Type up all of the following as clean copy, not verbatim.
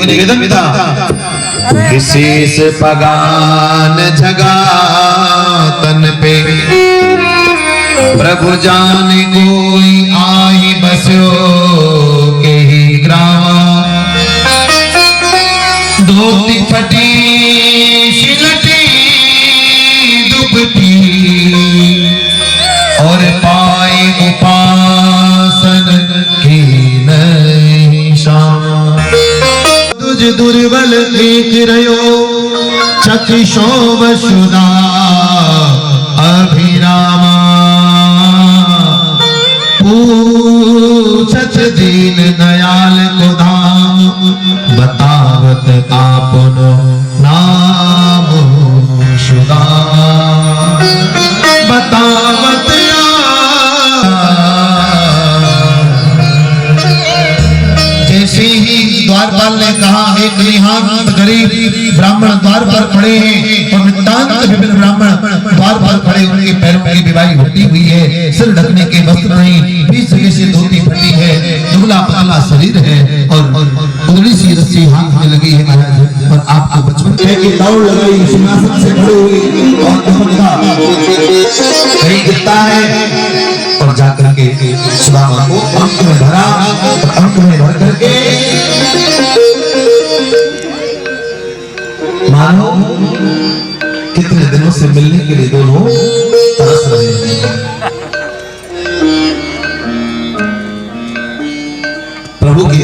निवेदन था, विशेष पगान जगा तन पे, प्रभु जान कोई आई बसो के ही ग्रामा, धोती फटी सिलटी दुपटी और पाए उपासन की निशान, तुझ दुर्बल देख रहो चक्षुषो वसुधा अभिरामा, पूछत दीन दयाल को धाम, बतावत आपनो नाम सुधा, बतावत जैसे ही द्वारपाल ने कहा, एक निहांत गरीब ब्राह्मण द्वार पर खड़े हैं और नितांत विभिन्न ब्राह्मण द्वार पर खड़े, उनके पैरों की विवाही होती हुई है, सिर ढकने के वस्त्र नहीं, बीच जगह से धोती फटी है, दुबला पतला शरीर है और उंगली सी रस्सी हाथ में लगी है महाराज, और आपको बचपन की दौड़ लगाई, सिंहासन से खड़े हुए और कहीं गिरता है और जाकर के सुदामा को अंक में भरा, अंक में भर करके मानो कितने दिनों से मिलने के लिए दोनों तरस रहे हैं। प्रभु की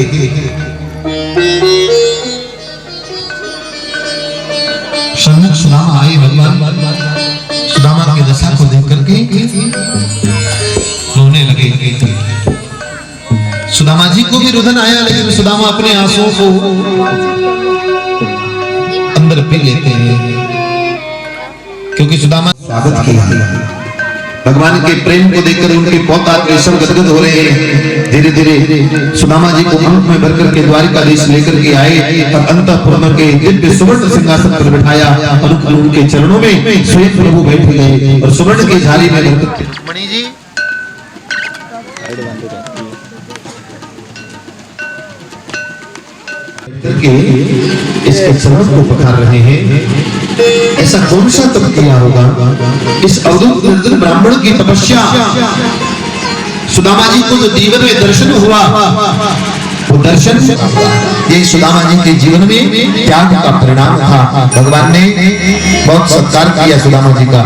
सम्मुख सुदामा आए, भगवान सुदामा की दशा को देख करके रोने लगे। सुदामा जी को भी रुदन आया, लेकिन सुदामा अपने आंसुओं को अंदर पी लेते हैं, क्योंकि सुदामा स्वागत किया, भगवान के प्रेम को देखकर उनके पौता केशव गदगद हो रहे हैं। धीरे धीरे सुदामा जी को अंक में भर करके द्वारिकाधीश लेकर के आए और अंतःपुर के दिव्य सुवर्ण सिंहासन पर बिठाया और उनके चरणों में स्वयं प्रभु बैठ गए और सुवर्ण की झाली में मणि जी करके इसके चरण को पखार रहे हैं। ऐसा कौन सा तप किया होगा इस अवधूत निर्धन ब्राह्मण की तपस्या, सुदामा जी को जो जीवन में दर्शन हुआ, वो दर्शन ये सुदामा जी के जीवन में त्याग का परिणाम था। भगवान ने बहुत सत्कार किया सुदामा जी का।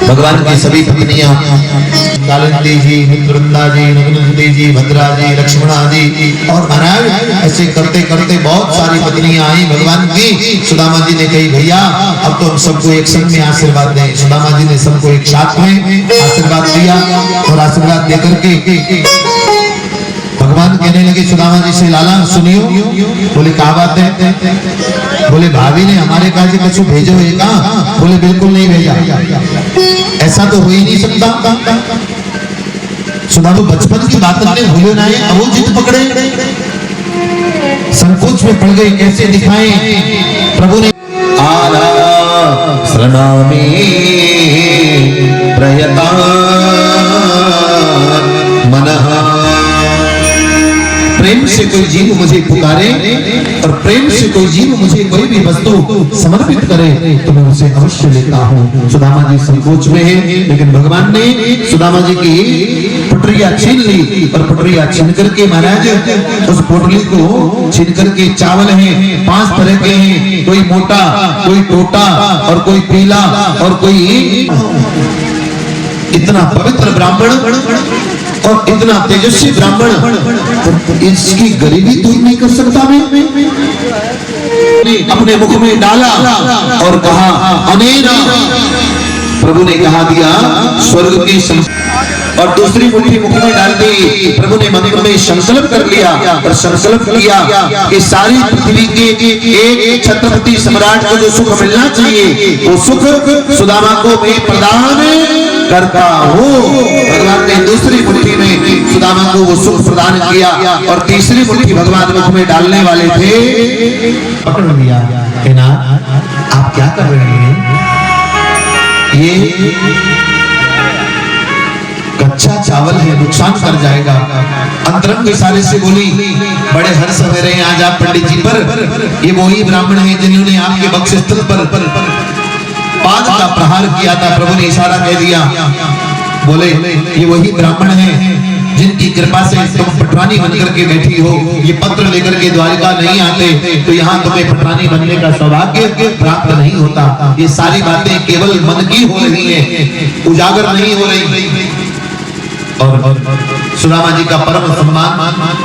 भगवान की सभी पत्नियां, कालिंदी जी, मित्रवृंदा जी, नग्नवती जी, भद्रा जी, लक्ष्मणा जी, और महाराज ऐसे करते करते बहुत सारी पत्नियां आई भगवान की। सुदामा जी ने कही, भैया अब तो हम सबको एक संग में आशीर्वाद दें। सुदामा जी ने सबको एक साथ में आशीर्वाद दिया और आशीर्वाद देकर के भगवान कहने लगे सुदामा जी से, लाला सुनियो। बोले क्या बात है? बोले भाभी ने हमारे काज कछु भेजो है का? बोले बिल्कुल नहीं भेजा, ऐसा तो हो ही नहीं सकता। सुदामा बचपन की बात ने भूले ना, अब वो जिद पकड़े, संकोच में पड़ गए, कैसे दिखाएं। प्रभु ने आला शरणामि प्रयता मनः, प्रेम से कोई जीव मुझे पुकारे और प्रेम से कोई जीव मुझे कोई भी वस्तु समर्पित करे तो मैं उसे अवश्य लेता हूँ। सुदामा जी संकोच में है, लेकिन भगवान ने सुदामा जी की पटरिया छीन ली और पटरिया छीन करके महाराज उस पोटली को छीन करके, चावल है 5 तरह के हैं, कोई मोटा, कोई टोटा और कोई पीला और कोई, इतना पवित्र ब्राह्मण और इतना तेजस्वी ब्राह्मण, इसकी गरीबी दूर नहीं कर सकता मैं? अपने मुख में डाला और कहा अनेना। प्रभु ने कहा दिया स्वर्ग की, और दूसरी मुट्ठी मुख में डाल दी। प्रभु ने मंत्र में संकल्प कर लिया और संकल्प किया कि सारी पृथ्वी के एक छत्रपति सम्राट को जो सुख मिलना चाहिए वो सुख सुदामा को मैं प्रदान करता हूँ। भगवान ने दूसरी मुट्ठी में सुदामा को वो सुख प्रदान किया और तीसरी मुट्ठी भगवान मुख में डालने वाले थे, पकड़ लिया। आप क्या कर रहे हैं? ये कच्चा चावल है, नुकसान कर जाएगा। अंतरंग इशारे से बोली, बड़े हर्ष हो रहे हैं आज आप पंडित जी पर, ये वही ब्राह्मण है जिन्होंने आपके वक्षस्थल पर पाद का प्रहार किया था। प्रभु ने इशारा कह दिया, बोले ये वही ब्राह्मण है जिनकी कृपा से तुम पटरानी बनकर के बैठी हो। ये पत्र लेकर के द्वारिका नहीं आते तो यहाँ तुम्हें पटरानी बनने का सौभाग्य प्राप्त नहीं होता। ये सारी बातें केवल मन की हो रही है, उजागर नहीं हो रही। और सुदामा जी का परम सम्मान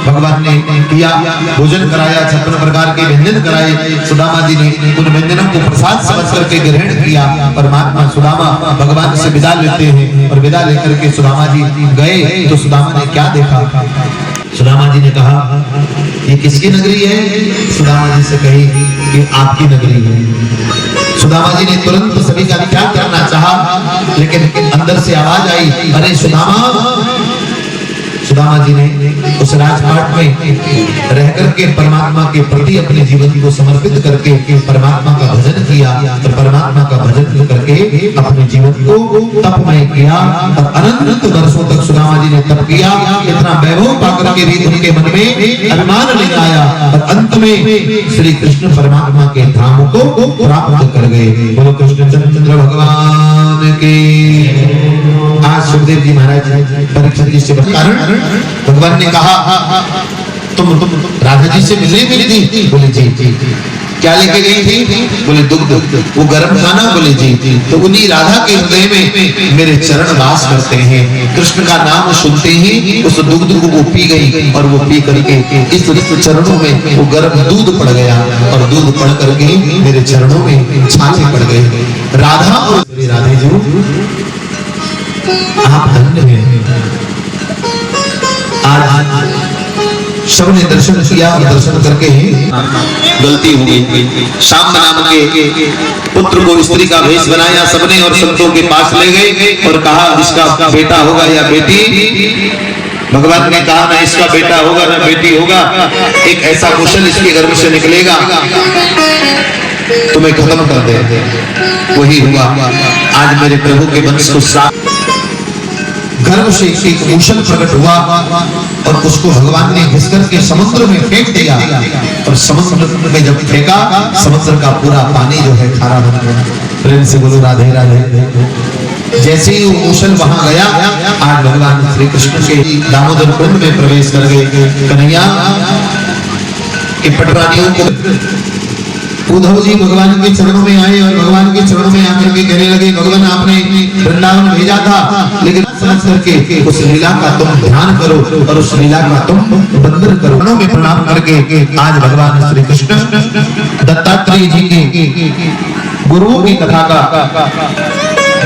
भगवान ने किया, भोजन कराया, 56 प्रकार के व्यंजन कराए। सुदामा जी ने उन व्यंजनों को प्रसाद समझ करके ग्रहण किया। परमात्मा सुदामा भगवान से विदा लेते हैं और विदा लेकर के सुदामा जी गए तो सुदामा ने क्या देखा? सुदामा जी ने कहा, ये किसकी नगरी है? सुदामा जी से कही, ये आपकी नगरी है। सुदामा जी ने तुरंत सभी का त्याग करना चाहा, लेकिन अंदर से आवाज आई, अरे सुदामा। सुदामा जी ने उस राजपाट में रह करके परमात्मा के प्रति अपने जीवन को समर्पित करके परमात्मा का भजन किया और परमात्मा का भजन करके अपने जीवन को तपमय किया और अनंत वर्षों तक सुदामा जी ने तप किया। इतना वैभव पाकर के भी उनके मन में अभिमान नहीं आया और अंत में श्री कृष्ण परमात्मा के धाम को प्राप्त कर गए। बोलो कृष्णचंद्र भगवान के। आज सुखदेव जी महाराज परीक्षित जी से कारण भगवान ने कहा, तुम राधा जी से मिलने गई थी? बोले जी। क्या लेके गई थी? बोले दुग्ध। वो गर्म खाना? बोले जी। तो उन्हीं राधा के हृदय में मेरे चरण वास करते हैं। कृष्ण का नाम सुनते ही उस दुग्ध को वो पी गई और वो पी करके इस चरणों में वो गर्म दूध पड़ गया और दूध पड़ करके मेरे चरणों में छाले पड़ गए। राधा और राधे जी आप धन्य हैं। आज सबने दर्शन किया और दर्शन करके गलती हो गई। शाम नाम के पुत्र को स्त्री का भेष बनाया सबने और संतों के पास ले गए और कहा, इसका बेटा होगा या बेटी? भगवान ने कहा, ना इसका बेटा होगा ना बेटी होगा, एक ऐसा कुशल इसके गर्भ से निकलेगा तुम्हें खत्म कर दे। वही हुआ। आज मेरे प्रभु के वंश को गर्भ से एक कुशल प्रकट हुआ और उसको भगवान ने घिस करके समुद्र में फेंक दिया और समुद्र में जब फेंका समुद्र का पूरा पानी जो है खारा बन गया। प्रेम से बोलो राधे राधे। जैसे ही वो कुशल वहां गया, आज भगवान श्री कृष्ण के दामोदर कुंड में प्रवेश कर गए। कन्हैया के पटरानियों को उद्धव जी भगवान के चरणों में आए और भगवान के चरणों में आकर के कहने लगे, भगवान आपने वृंदावन भेजा था, लेकिन समझ करके उस लीला का तुम ध्यान करो और उस लीला का तुम बंदर करो। में प्रणाम करके आज भगवान श्री कृष्ण दत्तात्रेय जी के गुरुओं की कथा का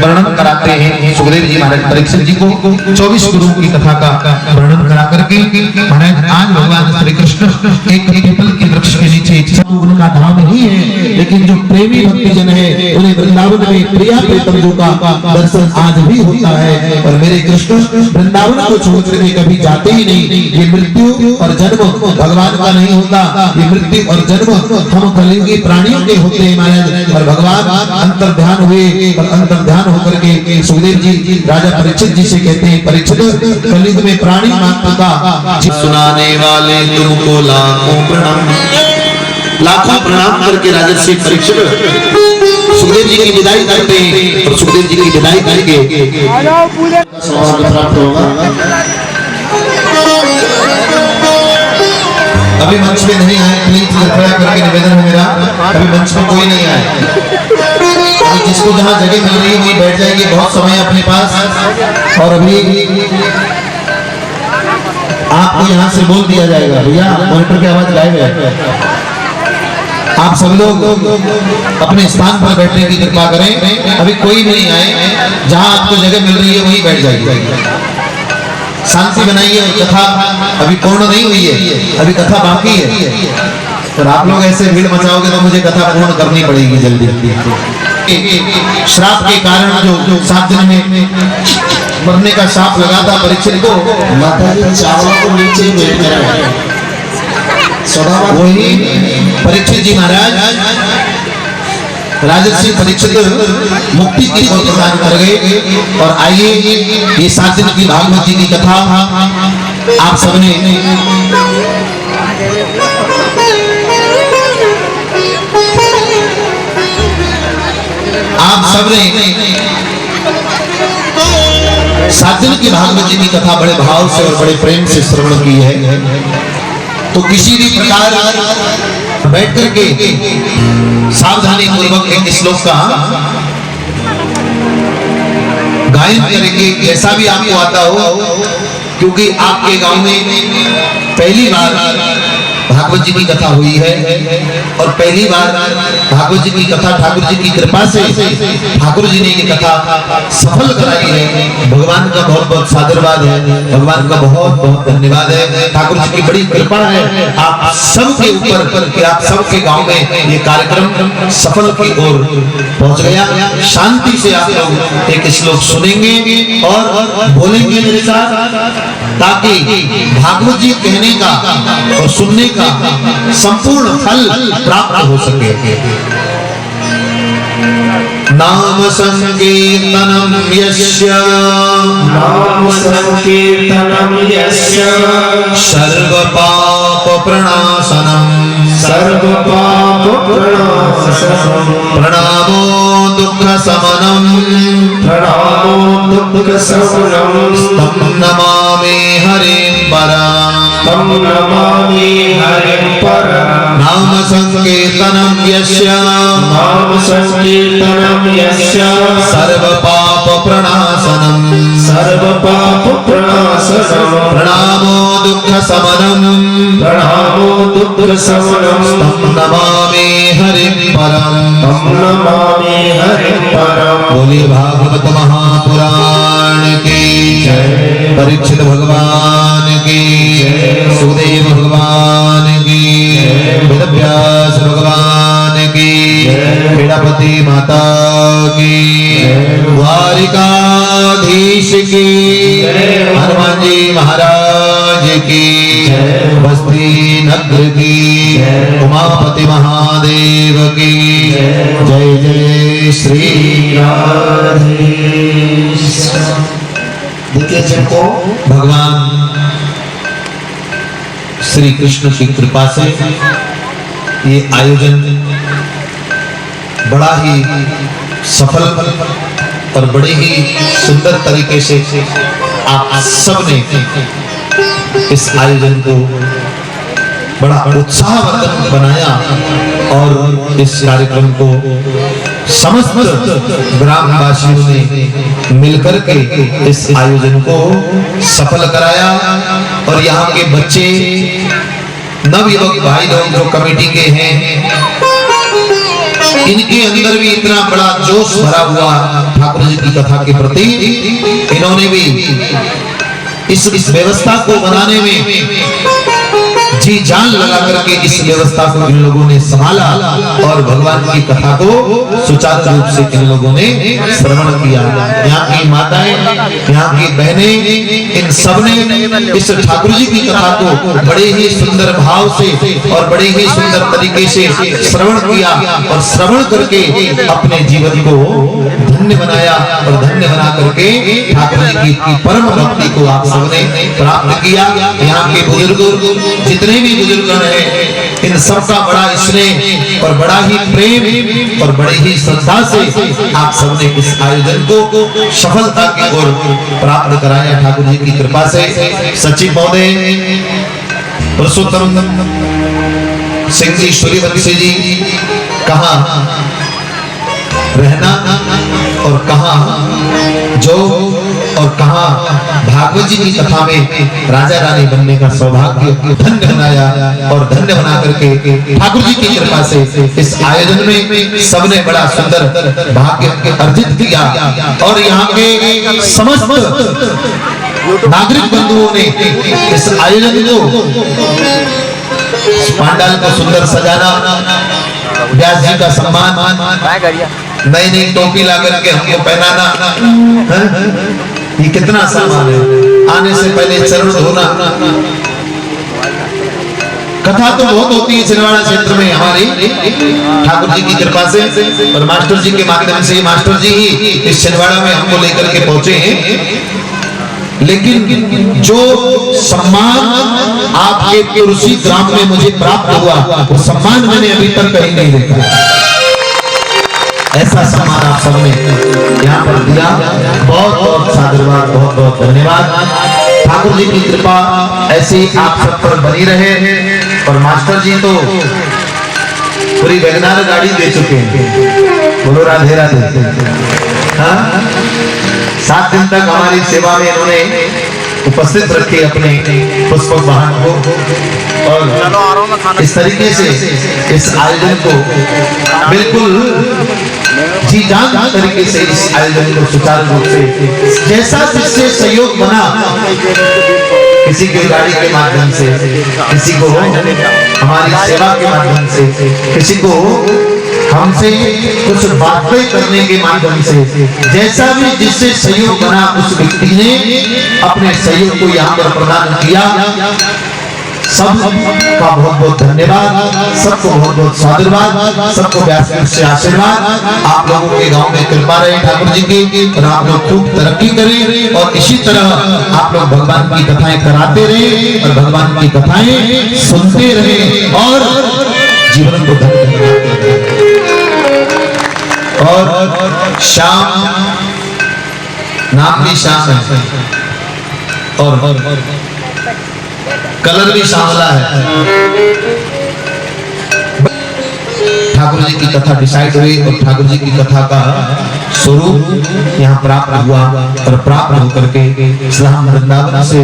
वर्णन कराते हैं। सुखदेव जी महाराज परीक्षित जी को 24 गुरुओं की कथा का वर्णन करा करके महाराज आज भगवान श्री कृष्ण एक पीपल के वृक्ष के नीचे, उनका धाम नहीं है लेकिन जो प्रेमी भक्तजन है उन्हें वृंदावन में प्रिया प्रीतम जी का दर्शन आज भी होता है। और मेरे कृष्ण वृंदावन को छोड़कर के कभी जाते ही नहीं। ये मृत्यु और जन्म भगवान का नहीं होता, ये मृत्यु और जन्म हम कलिंगी प्राणियों के होते हैं महाराज। और भगवान अंतर ध्यान हुए और अंतर ध्यान होकर के सुखदेव जी राजा परीक्षित जी से कहते हैं, परीक्षित कलयुग में प्राणी मात्र का सुनाने वाले तुमको लाखों प्रणाम। लाखों प्रणाम करके राजर्षि परीक्षित सुखदेव जी की विदाई करते हैं और सुखदेव जी की विदाई करके अभी मंच पे नहीं आए, प्लीज कृपया करके निवेदन है मेरा, अभी मंच पे कोई नहीं आए। जिसको जहाँ जगह मिल रही है वहीं बैठ जाएंगे, बहुत समय अपने पास। और अभी आपको यहाँ से बोल दिया जाएगा, भैया मॉनिटर की आवाज गायब है, आप सब लोग अपने स्थान पर बैठने की कृपा करें। अभी कोई भी नहीं आए, जहाँ आपको जगह मिल रही है वहीं बैठ जाइए। शांति बनाइए। कथा अभी पूर्ण नहीं हुई है, अभी कथा बाकी है। और आप लोग ऐसे भीड़ मचाओगे तो मुझे कथा पूर्ण करनी पड़ेगी जल्दी। श्राप के कारण जो 7 दिन में मरने का श्राप लगा था परीक्षित को, माता जी चावल को नीचे बैठ कर वही परीक्षित जी महाराज राजर्षि परीक्षित मुक्ति की ओर प्रदान कर गए। और आइए ये 7 दिन की भागवत जी की कथा आप सबने सात दिन की भागवत जी की कथा बड़े भाव से और बड़े प्रेम से श्रवण की है। तो किसी भी प्रकार बैठ करके सावधानी पूर्वक एक श्लोक का गायन करेंगे, जैसा भी आपको आता हो, क्योंकि आपके गांव में पहली बार भागवत जी की कथा हुई है और पहली बार भागवत जी की कथा ठाकुर जी की कृपा से ठाकुर जी ने ये कथा सफल कराई है। भगवान का बहुत बहुत साधुवाद है, भगवान का बहुत बहुत धन्यवाद है। ठाकुर जी की बड़ी कृपा है आप सबके ऊपर कि आप सबके गांव में ये कार्यक्रम सफल की ओर पहुंच गया। शांति से आप लोग एक श्लोक सुनेंगे और बोलेंगे मेरे साथ, ताकि भागवत जी कहने का और सुनने का संपूर्ण फल प्राप्त हो सके। नाम संकीर्तनम यस्य, नाम संकीर्तनम यस्य, सर्व पाप प्रणाशनम, सर्व पाप प्रणाशनम, प्रणामो दुख शमनम, प्रणामो दुख शमनम, तम नमामि हरिं परम, तम नमामि हरिं परम। नाम संकीर्तनम यस्य, नाम संकीर्तनम यस्य, सर्व पाप प्रणाशनम, सर्व पाप प्रणाशनम, प्रणामो दुख शमनम, प्रणामो दुख शमनम, तम नमामि हरिं परम, तम नमामि हरिं परम। बोलिए भागवत महापुराण की जय, परीक्षित भगवान की जय, सुखदेव भगवान की जय, वेदव्यास भगवान की जय, क्रीडापति माता की जय, द्वारिकाधीश की जय, हनुमान जी महाराज की जय, बस्ती नगर की जय, उमापति महादेव की जय, जय जय श्री राधे। देखिए जिनको भगवान श्री कृष्ण की कृपा से ये आयोजन बड़ा ही सफल और बड़े ही सुंदर तरीके से आप सबने इस आयोजन को बड़ा उत्साहवर्धक बनाया और इस कार्यक्रम को समस्त ग्रामवासियों ने मिलकर के इस आयोजन को सफल कराया। और यहाँ के बच्चे नवयुवक भाई लोग जो कमेटी के हैं, इनके अंदर भी इतना बड़ा जोश भरा हुआ ठाकुर जी की कथा के प्रति, इन्होंने भी इस व्यवस्था को बनाने में जी जान लगा करके इस व्यवस्था को इन लोगों ने संभाला और भगवान की कथा को सुचारू रूप से इन लोगों ने श्रवण किया। यहाँ की माताएं, यहाँ की बहनें, इन सब ने इस ठाकुर जी की कथा को बड़े ही सुंदर भाव से और बड़े ही सुंदर तरीके से श्रवण किया और श्रवण करके अपने जीवन को धन्य बनाया और धन्य बना करके ठाकुर जी की परम भक्ति को आप सबने प्राप्त किया। यहाँ के बुजुर्ग जितने भी बुजुर्ग हैं, इन सबका बड़ा स्नेह और बड़ा ही प्रेम और बड़ी ही श्रद्धा से आप सबने इस आयोजन को सफलता की ओर प्राप्त कराया ठाकुर जी की कृपा से। सचिव महोदय पुरुषोत्तम सिंह जी सूर्यवंशी जी कहाँ रहना और कहाँ जो और कहाँ भागवत जी की कथा में राजा रानी बनने का सौभाग्य धन्य बनाया और धन्य बना करके ठाकुर जी की कृपा से इस आयोजन में सबने बड़ा सुंदर भाग्य अर्जित किया। और यहाँ के समस्त नागरिक बंधुओं ने इस आयोजन को पांडाल को सुंदर सजाना, व्यास जी का सम्मान, नई नई टोपी ला करके हमको पहनाना, ये कितना सामान है। आने से पहले चरण धोना, कथा तो बहुत होती है छिंदवाड़ा क्षेत्र में हमारी ठाकुर जी की कृपा से, और मास्टर जी के माध्यम से मास्टर जी ही इस छिंदवाड़ा में हमको लेकर के पहुंचे हैं। लेकिन जो सम्मान आपके तुलसी ग्राम में मुझे प्राप्त हुआ, वो सम्मान मैंने अभी तक कहीं नहीं देखा। ऐसा सम्मान आप सबने यहाँ पर दिया, बहुत बहुत साधुवाद, बहुत बहुत धन्यवाद। ठाकुर जी की कृपा ऐसी आप सब पर बनी रहे। और मास्टर जी तो पूरी वैगनार गाड़ी दे चुके हैं, बोलो राधे राधे। हाँ, 7 दिन तक हमारी सेवा में इन्होंने उपस्थित रखे अपने पुष्पक वाहन को, और इस तरीके से इस आयोजन को बिल्कुल जी जान तरीके से इस आयोजन को सुचारू रूप से जैसा जिससे सहयोग बना, किसी की गाड़ी के माध्यम से, किसी को हमारी सेवा के माध्यम से, किसी को हमसे कुछ बातें करने के माध्यम से, जैसा भी जिससे सहयोग बना उस व्यक्ति ने अपने सहयोग को यहाँ पर प्रदान किया। सब का बहुत बहुत धन्यवाद, सबको बहुत बहुत साधुवाद, सबको व्यास से आशीर्वाद। आप लोगों के गांव में कृपा रहे ठाकुर जी की, और आप लोग खूब तरक्की करें, और इसी तरह आप लोग भगवान की कथाएं कराते रहे और भगवान की कथाएं सुनते रहे और जीवन को धन्य बनाते रहे। और श्याम नाम भी श्याम है, और कलर भी सांवला है। ठाकुर जी की कथा डिसाइड हुई, और ठाकुर जी की कथा का स्वरूप यहाँ प्राप्त हुआ, और प्राप्त होकर के इस्लाम वृंदावन से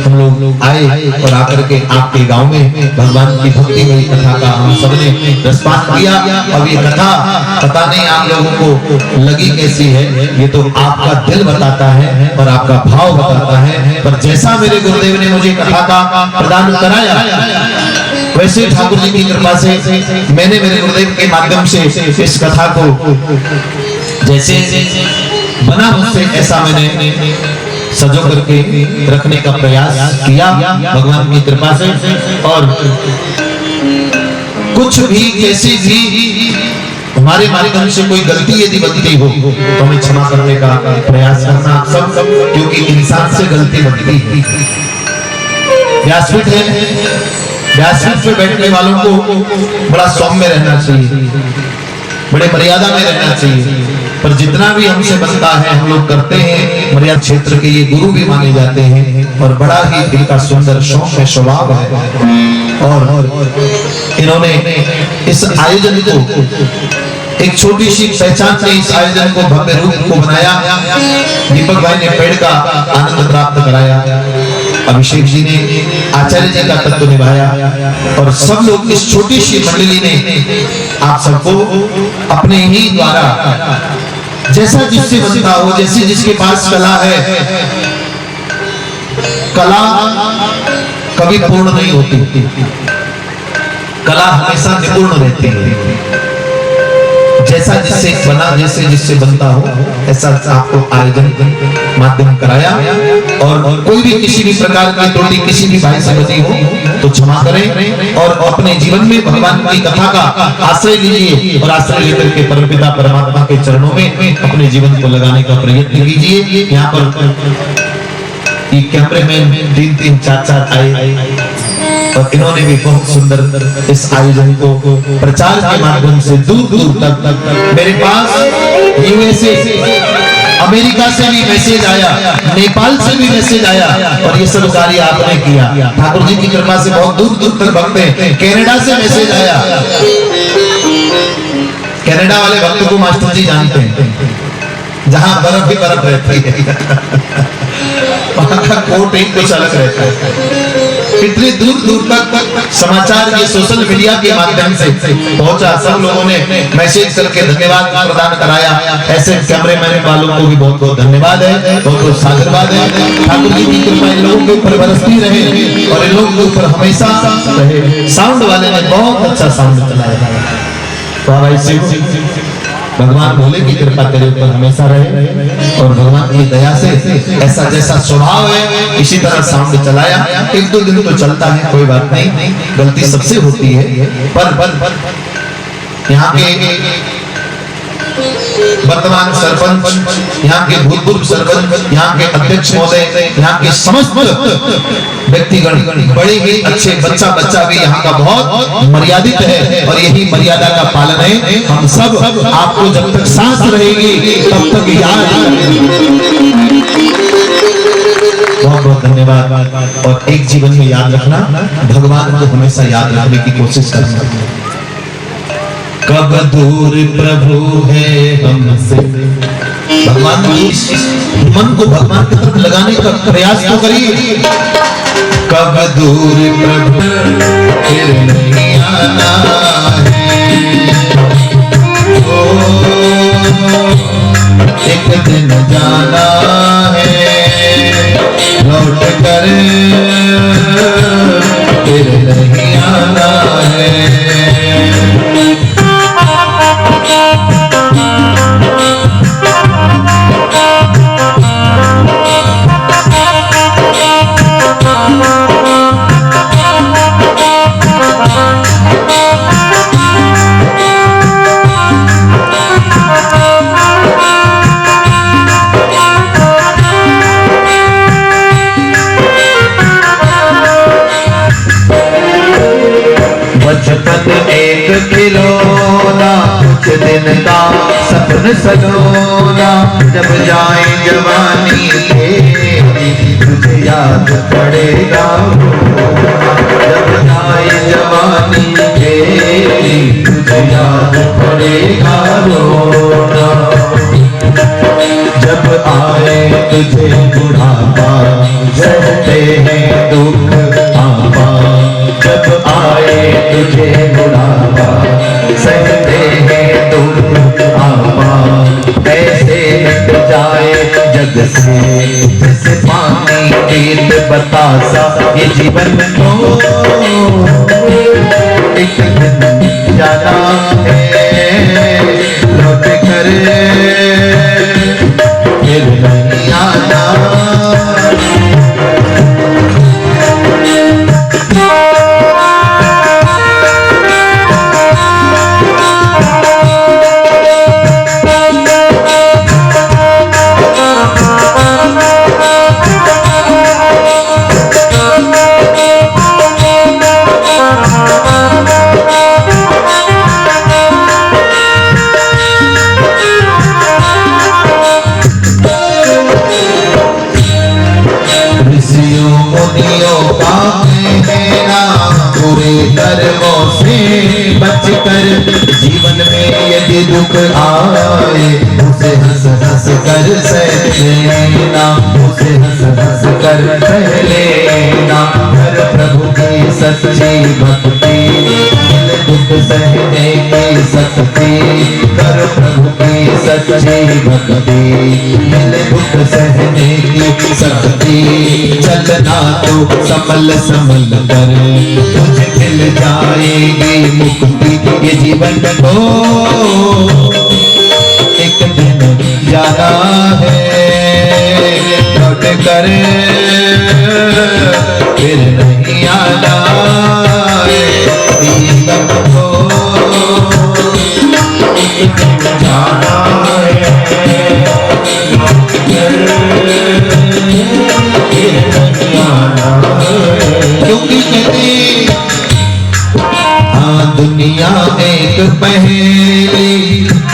हम लोग आए और आकर के आपके गांव में भगवान की भक्ति हुई कथा का हम सबने रसपान किया। अब ये कथा पता नहीं आप लोगों को लगी कैसी है, ये तो आपका दिल बताता है और आपका भाव बताता है। पर जैसा मेरे गुरुदेव ने मुझे कथा का प्रदान कराया, वैसे ठाकुर जी की कृपा से मैंने मेरे गुरुदेव के माध्यम से इस कथा को जैसे बना मुझसे ऐसा मैंने सजो करके रखने का प्रयास किया भगवान की कृपा से। और कुछ भी कैसी भी हमारे माध्यम से कोई गलती यदि बनती हो तो हमें क्षमा करने का प्रयास करना सब, क्योंकि इंसान से गलती बनती है। व्यासपीठ है, व्यासपीठ पे बैठने वालों को बड़ा सौम्य रहना चाहिए, बड़े मर्यादा में रहना चाहिए। पर जितना भी हमसे बनता है हम लोग करते हैं। मर्यादा क्षेत्र के ये गुरु भी माने जाते हैं, और बड़ा ही इनका सुंदर सौम्य स्वभाव है। और इन्होंने इस आयोजन को एक छोटी सी पहचान से इस आयोजन को भव्य रूप को बनाया। दीपक भाई ने पेड़ का आनंद प्राप्त कराया, अभिषेक जी ने आचार्य जी का तत्व निभाया, और सब लोग इस छोटी सी मंडली ने आप सबको अपने ही द्वारा जैसा जिससे बनता हो, जैसे जिसके पास कला है, कला कभी पूर्ण नहीं होती, कला हमेशा निपुण रहती है। जैसा जिससे बना, जैसे जिससे बनता हो, ऐसा आपको आयोजन माध्यम कराया। और कोई भी किसी भी प्रकार की त्रुटि किसी भी भाई से बची हो तो क्षमा करें, और अपने जीवन में भगवान की कथा का आश्रय लीजिए, और आश्रय लेकर के परमपिता परमात्मा के चरणों में अपने जीवन को लगाने का प्रयत्न कीजिए। यहाँ पर ये कैमरे में 3-3, 4-4 आए, और इन्होंने भी बहुत सुंदर इस आयोजन को प्रचार के माध्यम से दूर दूर तक मेरे पास यूएसए, अमेरिका से भी मैसेज आया, नेपाल से भी मैसेज आया, और ये सब कार्य आपने किया। ठाकुर जी की कृपा से बहुत दूर दूर तक भक्त हैं। कनाडा से मैसेज आया, कनाडा वाले भक्त को मास्टर जी जानते हैं, जहां बर्फ ही बर्फ रहती है, वहां का कोट एक कुछ अलग रहता है। इतनी दूर दूर तक समाचार ये सोशल मीडिया के माध्यम से पहुंचा। सब लोगों ने मैसेज करके धन्यवाद प्रदान कराया। ऐसे कैमरेमैन वालों को भी बहुत बहुत धन्यवाद है, बहुत बहुत साधुवाद है। ठाकुर जी की कृपा इन लोगों के ऊपर बरसती रहे और इन लोगों के ऊपर हमेशा रहे। साउंड वाले ने बहुत अच्छा साउंड चलाया। भगवान भोले की कृपा तेरे ऊपर हमेशा रहे और भगवान की दया से ऐसा जैसा स्वभाव है इसी तरह साउंड चलाया। एक दो दिन तो चलता है, कोई बात नहीं, गलती सबसे होती है। पर यहाँ के वर्तमान सरपंच, यहाँ के भूतपूर्व सरपंच, यहाँ के अध्यक्ष महोदय, यहाँ के समस्त व्यक्तिगण बड़े ही अच्छे, बच्चा भी यहाँ का बहुत मर्यादित है और यही मर्यादा का पालन है। हम सब आपको जब तक सांस रहेगी तब तक याद। बहुत बहुत धन्यवाद। और एक जीवन में याद रखना, भगवान को हमेशा याद रखने की कोशिश करना। कब दूर प्रभु है हमसे, भगवान मन को भगवान की तरफ लगाने का प्रयास तो करिए। कब दूर प्रभु फिर नहीं आना है, ओ एक दिन जाना है, लौट कर फिर नहीं आना है। बचपन एक खिलौना, कुछ दिन का सपन सलोना, जब जाए जवानी तेरी तुझे याद पड़ेगा रोना, जब जाए जवानी तेरी तुझे याद पड़ेगा रोना, जब आए तुझे बुढ़ापा सहते हैं दुख आपा, जब आए तुझे बुढ़ापा सहते हैं दुख आपा, कैसे मिट जाए जग से जैसे पानी रेत बतासा, ये जीवन को एक दिन जाना है, लौट कर फिर नहीं आना। बचकर जीवन में यदि दुख आए, उसे हंस हंस कर सह लेना, उसे हंस हंस कर सह लेना, कर प्रभु की सच्ची भक्ति, दुख सहने की शक्ति, कर प्रभु की सच्ची भक्ति, दुख सहने की शक्ति, चलना तो संभल संभल कर, तुझे मिल जाएगी मुक्ति, ये जीवन को एक दिन जाना है, लौट कर फिर नहीं आना है, जीवन को एक दिन जाना है, लौट कर फिर नहीं आना है। क्योंकि कहते दुनिया एक पहेली,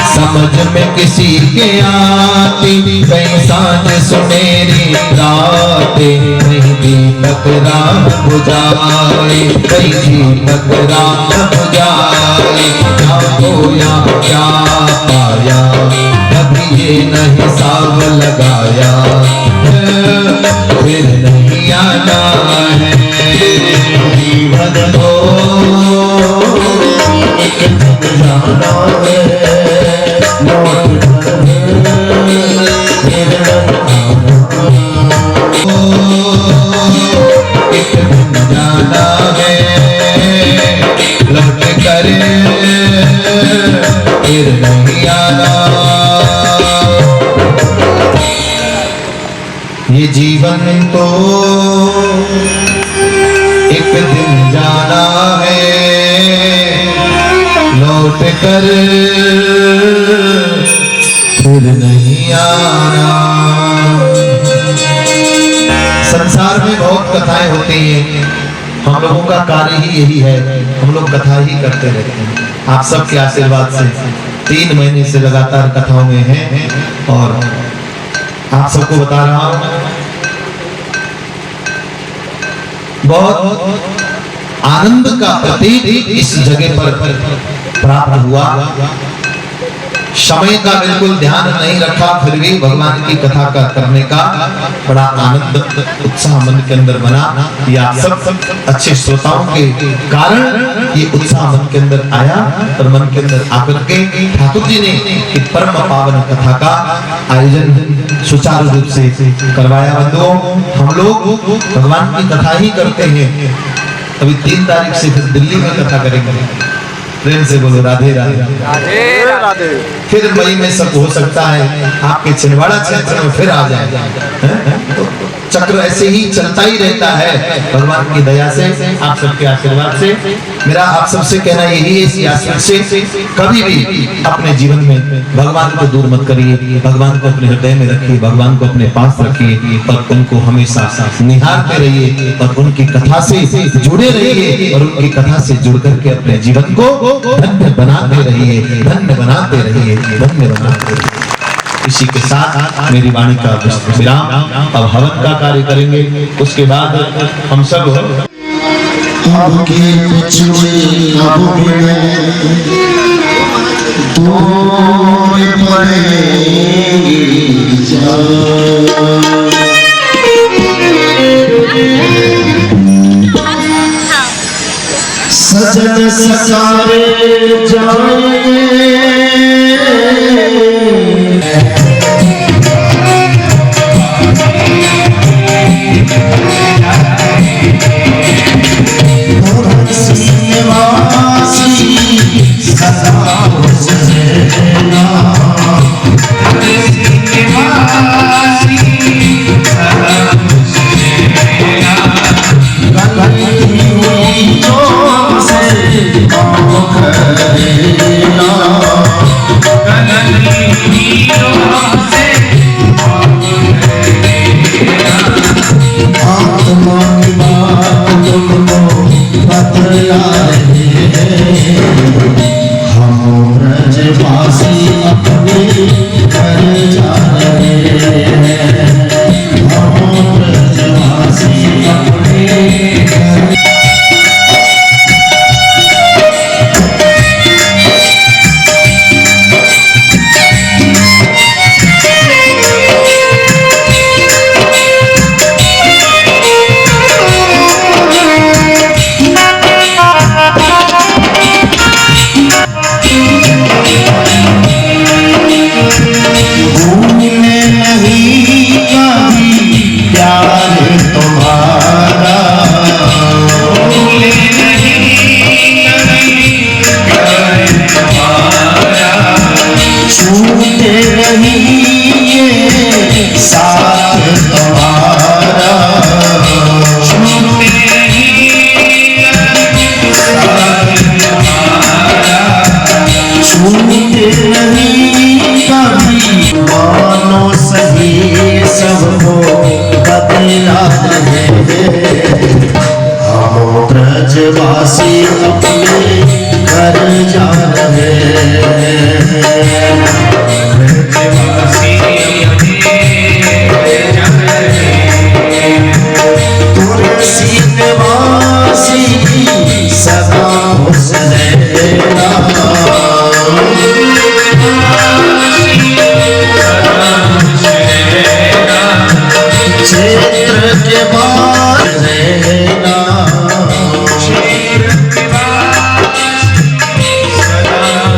समझ में किसी के आती, कहीं सांझ सुनेरी रातें, कहीं दीपक रात बुझाए, कहीं दीपक रात बुझाए, क्या खोया क्या पाया, कभी ये नहीं हिसाब लगाया, फिर नहीं आना है, जीवन को जाना है, लौट कर फिर एक दिन जाना है, लौट कर फिर नहीं आना। ये जीवन तो एक दिन जाना है, लौट कर फिर नहीं आना। संसार में बहुत कथाएं होती हैं, हम लोगों का कार्य ही यही है, हम लोग कथा ही करते रहते हैं। आप सबके आशीर्वाद से 3 महीने से लगातार कथाओं में हैं और आप सबको बता रहा हूं, बहुत आनंद का प्रतीक इस जगह पर प्राप्त हुआ। समय का बिल्कुल ध्यान नहीं रखा, फिर भी भगवान की कथा का करने का बड़ा आनंद उत्साह मन के अंदर बना। ये आप सब अच्छे श्रोताओं के कारण ये उत्साह मन के अंदर आया और मन के अंदर आकर के ठाकुर जी ने एक परम पावन कथा का आयोजन सुचारू रूप से करवाया। बंधुओं, हम लोग भगवान की कथा ही करते हैं। अभी 3 तारीख से फिर दिल्ली में कथा करेंगे। प्रेम से बोलो राधे राधे राधे राधे। फिर मई में सब हो सकता है आपके छिंदवाड़ा क्षेत्र में फिर आ जाए। तो चक्र ऐसे ही चलता ही रहता है भगवान की दया से, आप सबके आशीर्वाद से। मेरा आप सबसे कहना यही है, इस आशीर्वाद से कभी भी अपने जीवन में भगवान को दूर मत करिए, भगवान को अपने हृदय में रखिए, भगवान को अपने पास रखिए और उनको हमेशा निहारते रहिए और उनकी कथा से जुड़े रहिए और उनकी कथा से जुड़ करके अपने जीवन को धन्य बनाते रहिए, धन्य बनाते रहिए, धन्य बनाते रहिए। इसी के साथ मेरी वाणी का विराम। अब हवन का कार्य करेंगे, उसके बाद हम सब सजन सकारे जाए ब्रजवासी अपने घर जा रहे हैं। ब्रजवासी तुलसी निवासी सदा खुश रहना। क्षेत्र के बाद रहना, क्षेत्र के बाद सदा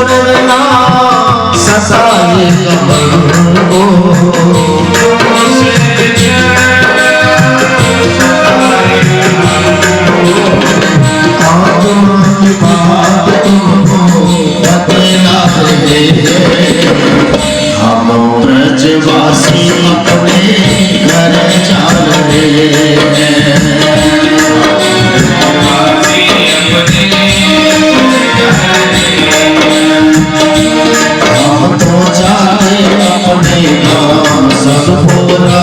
छोड़ना सताए कमल को हम ब्रजवासी अपने घर जा रहे हैं। हम तो जाते अपने गाँव सब पूरा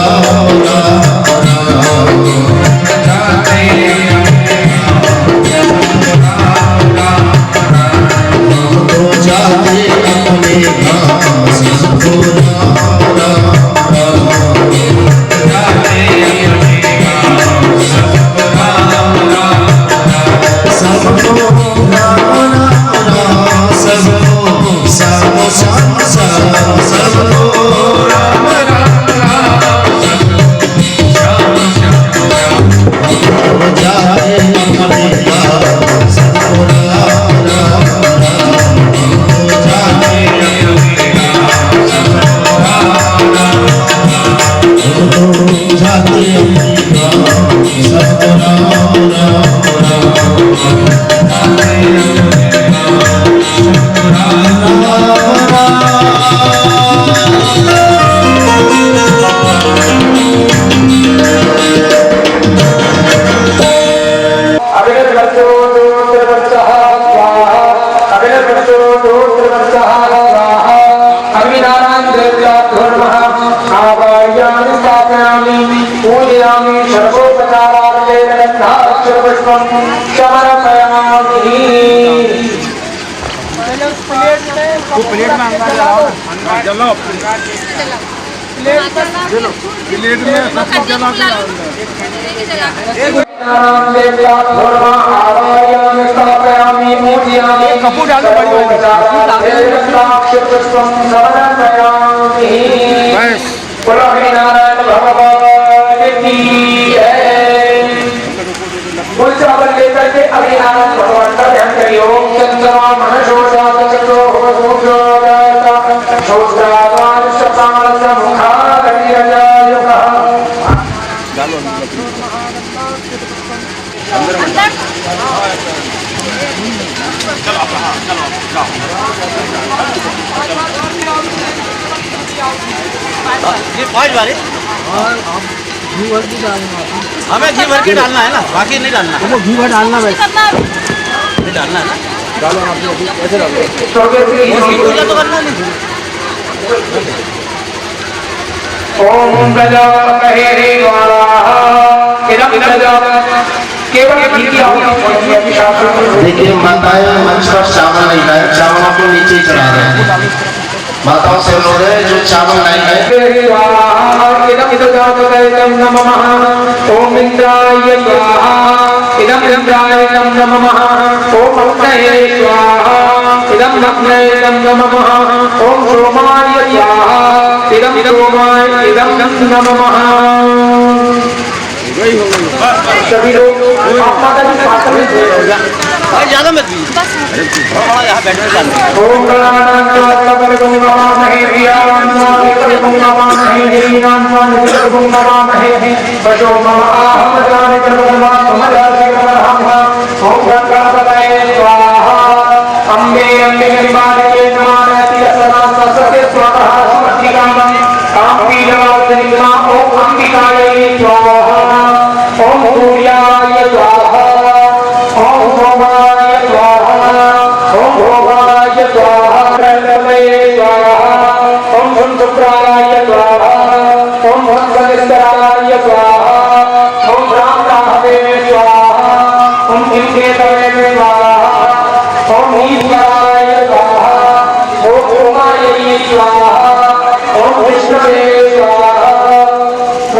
प्लेट में अंदर जलाओ प्लेट में सब जला कपूर डालो चावल लेकर के अभी नारायण भगवान का ध्यान करिए। ओम चंद्रमा मनशोषात चक्रो शोषावान शतान समुखा कटिरजायुः ये पाँच बारी हमें घी भर के डालना है ना, बाकी नहीं डालना। वो घी भर डालना भाई, नहीं डालना है ना। डालो आप लोग ऐसे डालो। तो करना नहीं। ओम प्रजापतये स्वाहा। इदं प्रजापतये केवल घी की आहुति। देखिए माताएं मंच पर चावल नहीं लाए, चावलों को नीचे चढ़ा रहे हैं। माताओं से अनुरोध है जो चावल नहीं लाए ओम इंद्राय स्वाहा। इदं इंद्राय नमः। ओम अग्नये स्वाहा। इदं अग्नये नमः। ओम सोमाय स्वाहा। इदं सोमाय नमः। सभी लोग आप माता जी पास में ज्यादा मत यहाँ बैठ कर डालना। ओम गणानां नमामहे प्रियानां नमामहे हीनानां नमामहे वशो मम आहमदानि कर्मणा समदासिकमहं। ओम गणपतये स्वाहा। अम्बे अम्बे निवारये नमामि सदा सस्य स्वाहा समधिकामं काम्पीडवादनिमा। ओम अंबिकायै स्वाहा। ओम सूर्याय स्वाहा। ओम सोमाय स्वाहा। ओम भोगाय स्वाहा। प्रणवये स्वाहा। ओम शुक्राय स्वाहा। ओम भक्तनिष्ठराय स्वाहा। ओम रामराहवे स्वाहा। ओम इंद्रियतवे स्वाहा। ओम ईश्वराय स्वाहा। ओम उमायै स्वाहा। ओम विष्णवे स्वाहा।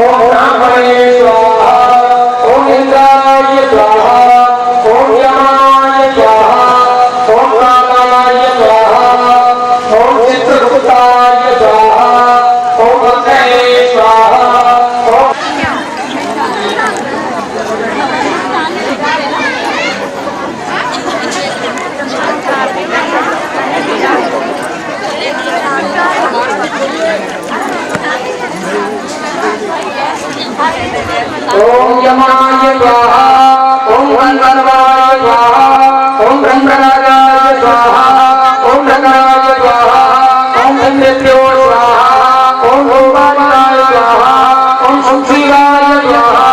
ओम ब्राह्मणे स्वाहा। ओम इंद्राय स्वाहा। ओम यमाय स्वाहा। ओम कालाय स्वाहा। ओम चित्रगुप्ताय स्वाहा। ओम अग्नये स्वाहा। ओम ओम यमाय स्वाहा ओम गंधर्वाय स्वाहा ओम ब्रह्मराजाय स्वाहा ओम भृंगराय स्वाहा ओम इंद्रेभ्यो स्वाहा ओम भूमाय स्वाहा ओम शिवाय स्वाहा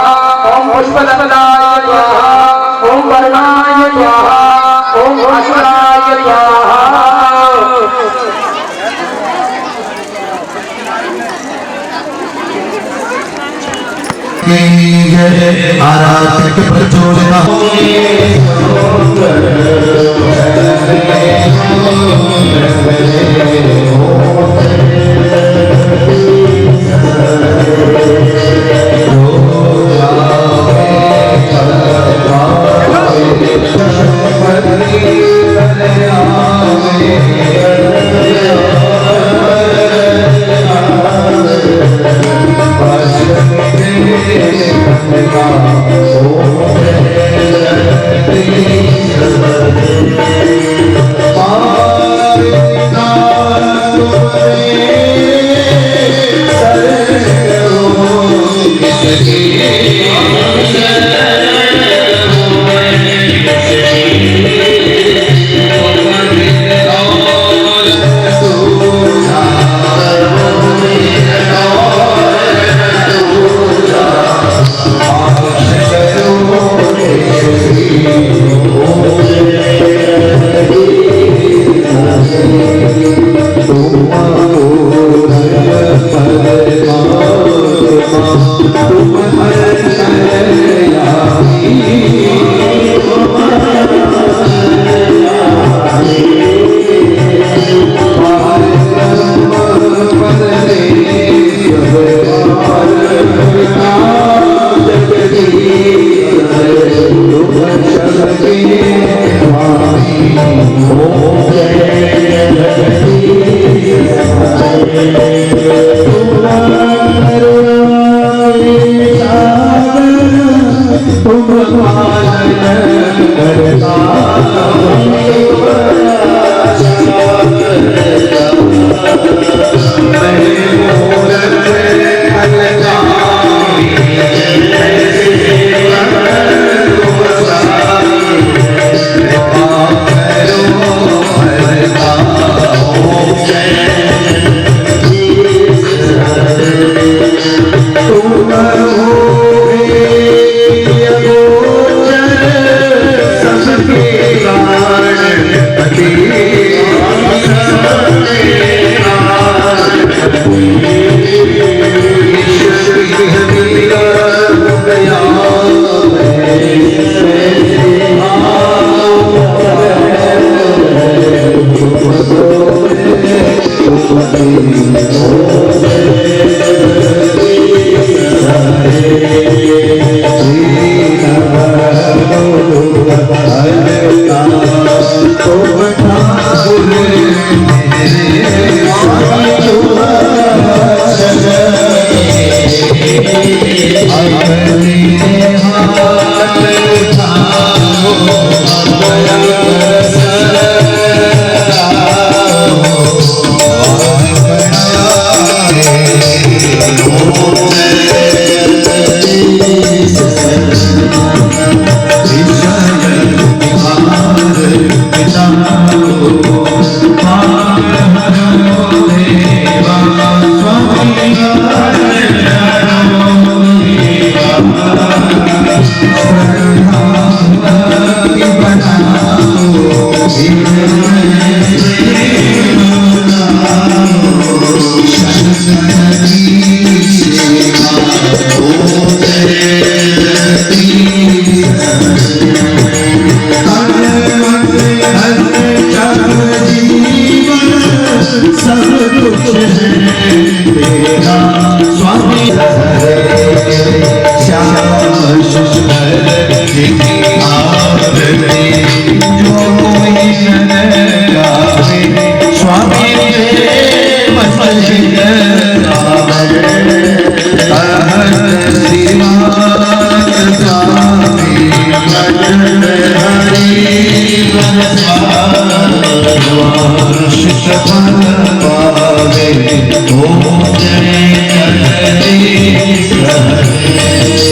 ओम पुष्पदत्ताय स्वाहा ओम वर्णाय स्वाहा ओम भास्कराय स्वाहा आराधक प्रचोदना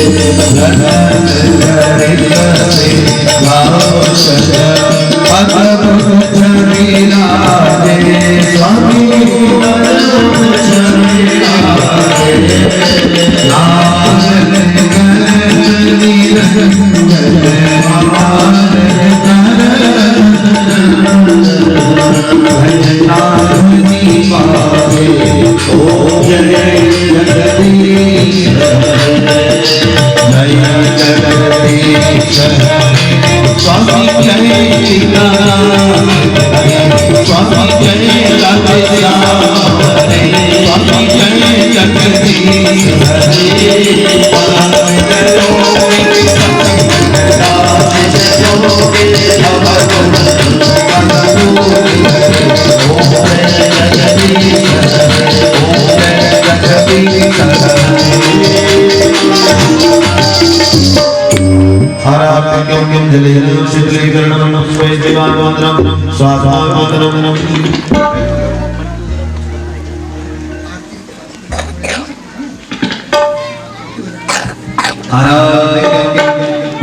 Oh,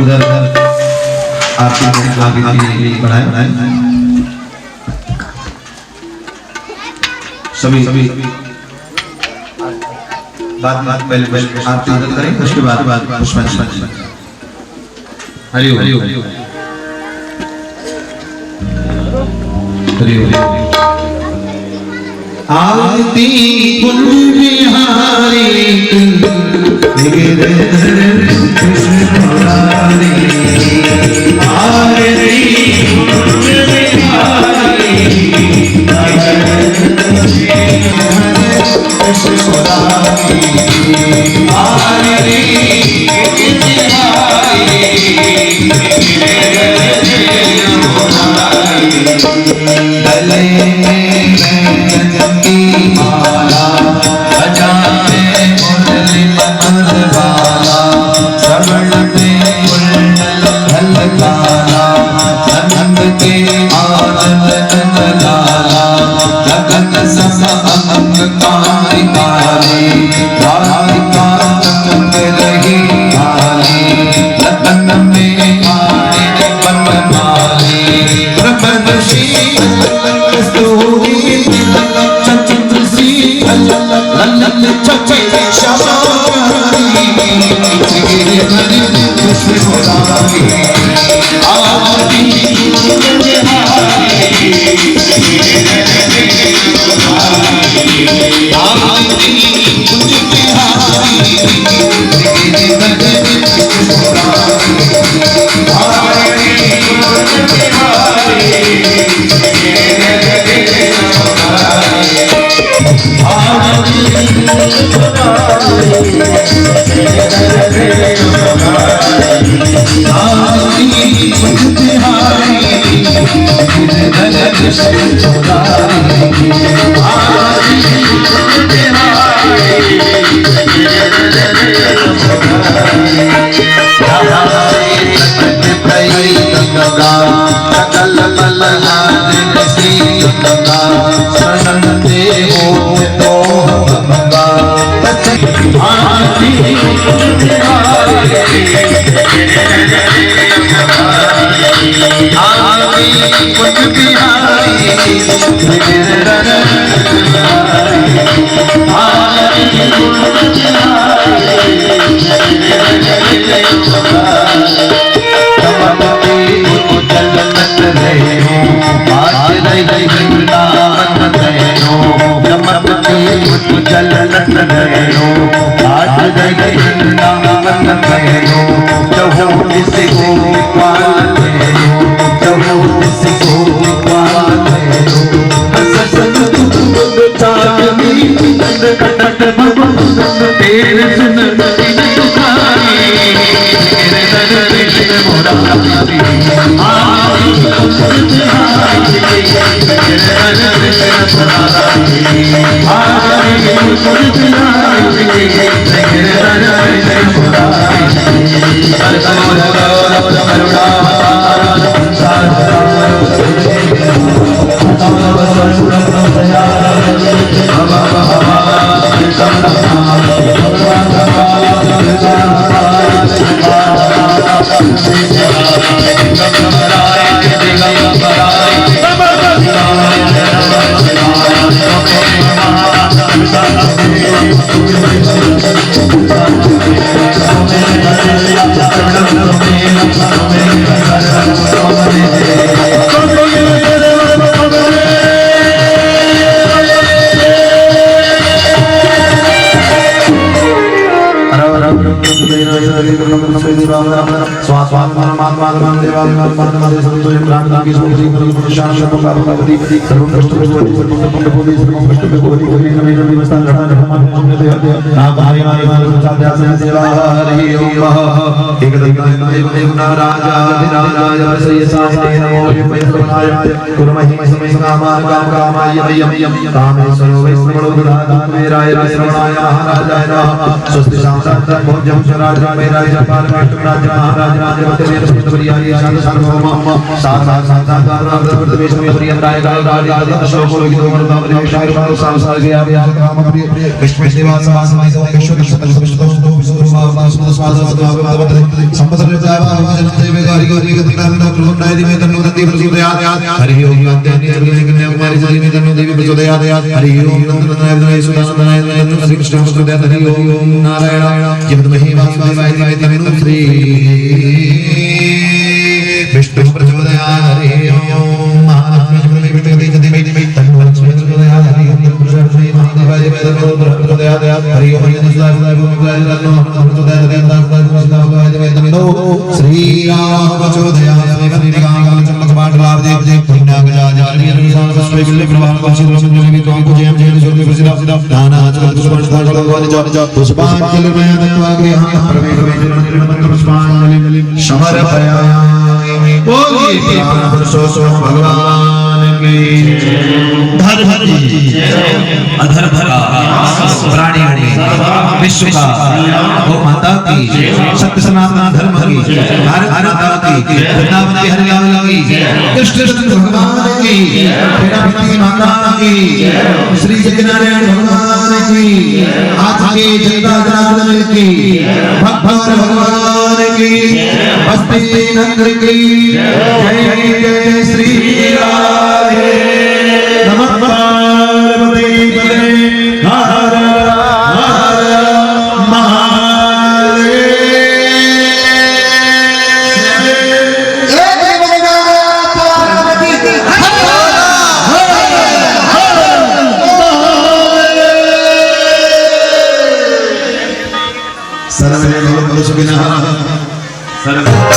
उधर आरती आगे बढ़ाए सभी बात पहले आरती करें, उसके बाद पुष्पांजलि। हरि ओम हरि ओम हरि ओम। आरती कुंज बिहारी कृष्ण मुरारी, आरती कुंज बिहारी कृष्ण मुरारी, आरती कुंज बिहारी गले में की माला बजाए मुरली मधुबाला, श्रवण में कुंडल काला, अनंत के आनंद लाला, गगन सम अंग काली काली, राधिका चमक रही काली, लगन में आने बनमाली, प्रभनशी कस्तूरी चंद्र सी लल्ल चचे श्यामारी, गिरिधरी कृष्ण मुरारी, आरती कुंज बिहारी, आरती कुंज बिहारी, गिरिधरी कृष्ण मुरारी, आरती कुंज बिहारी, माधवान देवालय माधवान संतोष प्रार्थना की सोमरी पर शाम शपकापति सर्व कष्ट भगवती पुण्यपुण्यपुण्य सर्व कष्ट भगवती कोई कमी कमी मस्तान रहमान पुण्य दे आप भाई भाई मान साध्यासन सेवा हरि ओम एक देव राजा राजा सय सास्ते नमो विमयनाय कुर्महि समय कामा काम कामाय यम कामेश्वरो वैष्णवो बुधाय श्रवणाय महाराजाय नमः स्वस्ति शांत भोजम स्वराज मेरा जपाल राज महाराज राजवते वीर सुंदरियाय शांत सार्वभौम सात प्रदेश में प्रियंताय गाय अशोक लोकितो मरदावरी शायर भाव सांसार गया काम प्रिय विष्णु देवास वासमाय ईश्वर शतसुतो विष्णु स्वाद संपदर जावा भजन देवे गारी गारी गतिनाम कृष्णाय दिवे तन्नो दत्ति प्रचोदयात् हरि ओम गान्धानी कन्याकुमारी जली में तन्नो देवी प्रचोदयात् हरि ओम नमो नारायणाय सुदानंदनाय श्री कृष्ण प्रचोदयात् हरि ओम नारायण जिमहि वासुदेवाय दिवे तन्नो श्री विष्णु प्रचोदयात् हरि ओम महालक्ष्मी प्रचोदयात् तन्नो लक्ष्मी प्रचोदयात् हरि ओम श्री महादेवाय दिवे तन्नो प्रचोदयात् हरि ओम श्री राम प्रचोदयात् श्रीवन्दिकां चम्पकपाटलाभ देव पुण्यगजाचार्य पुष्पे बिल्ले प्रवाह वंशित रमणीय को जयम जय सूर्य प्रसिद्ध नाना चतुष्पंच पुष्पांजलि में दत्वाग्रहं प्रवेश पुष्पांजलि समर्पयामि बोलिए पुरुषो भगवान की धर्मति अधर्म का प्राणी विश्व का गौ माता की सत्य सनातन धर्म की भारत माता की वृंदावन की हरियाणा की कृष्ण भगवान की प्रेमावती माता की श्री सत्यनारायण भगवान की आज के जनता जनार्दन की भगवान भगवान की बस्ती नंद की जय जय श्री राधे नमः पार्वती पते हर हर महादेव सर्वे भवन्तु सुखिनः Hare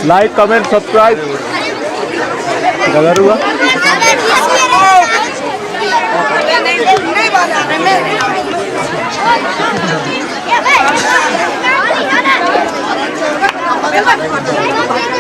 लाइक कमेंट सब्सक्राइब हुआ नहीं